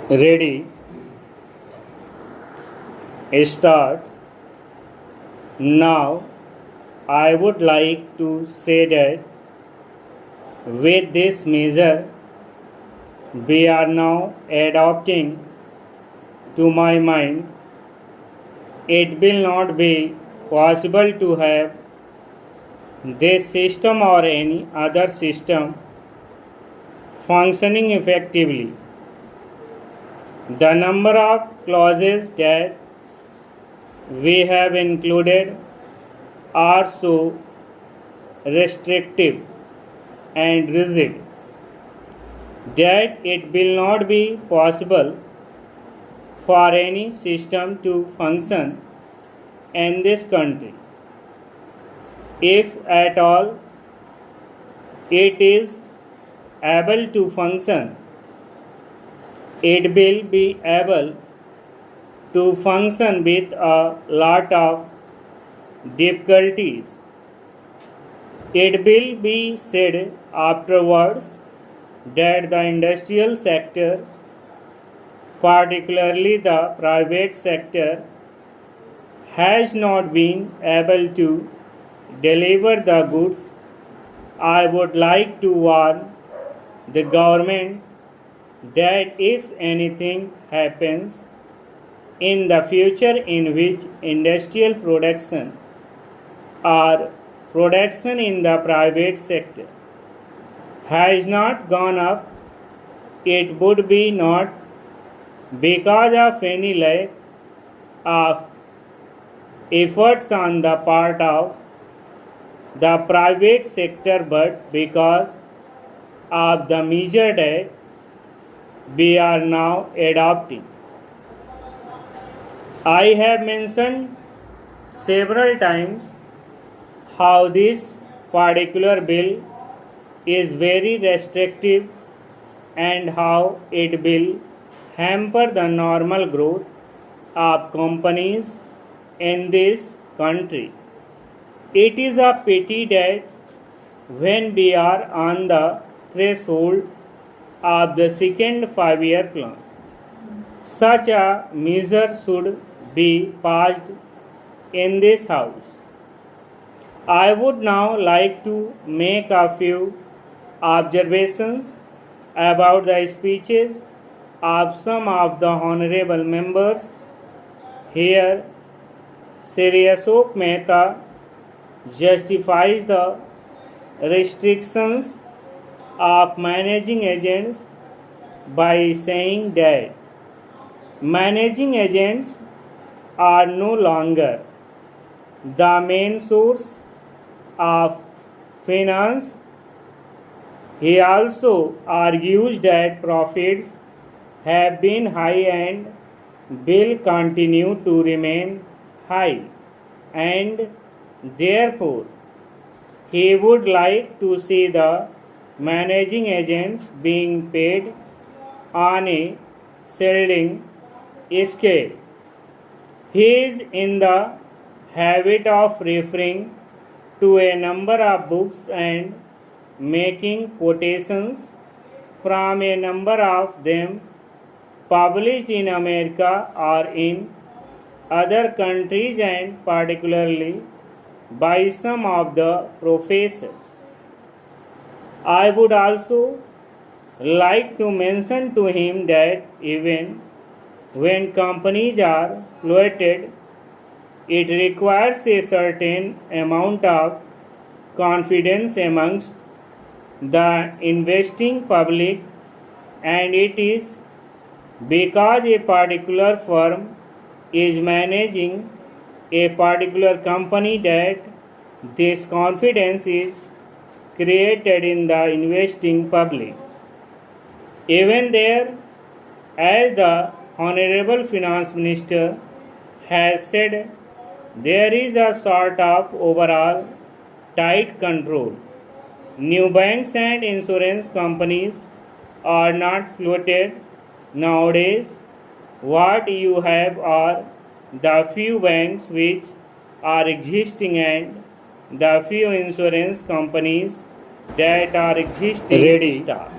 Ready, start. Now, I would like to say that with this measure, we are now adopting, to my mind, it will not be possible to have this system or any other system functioning effectively. The number of clauses that we have included are so restrictive and rigid that it will not be possible for any system to function in this country. If at all it is able to function, it will be able to function with a lot of difficulties. It will be said afterwards that the industrial sector, particularly the private sector, has not been able to deliver the goods. I would like to warn the government that if anything happens in the future in which industrial production or production in the private sector has not gone up, it would be not because of any lack of efforts on the part of the private sector, but because of the measure that we are now adopting. I have mentioned several times how this particular bill is very restrictive and how it will hamper the normal growth of companies in this country. It is a pity that when we are on the threshold of the second 5-year plan, such a measure should be passed in this House. I would now like to make a few observations about the speeches of some of the honorable members. Here, Shri Ashok Mehta justifies the restrictions of managing agents by saying that managing agents are no longer the main source of finance. He also argues that profits have been high and will continue to remain high, and therefore he would like to see the managing agents being paid on a sliding scale. He is in the habit of referring to a number of books and making quotations from a number of them published in America or in other countries, and particularly by some of the professors. I would also like to mention to him that even when companies are floated, it requires a certain amount of confidence amongst the investing public, and it is because a particular firm is managing a particular company that this confidence is created in the investing public. Even there, as the Honorable Finance Minister has said, there is a sort of overall tight control. New banks and insurance companies are not floated nowadays. What you have are the few banks which are existing and the few insurance companies that are existing. Ready. Start.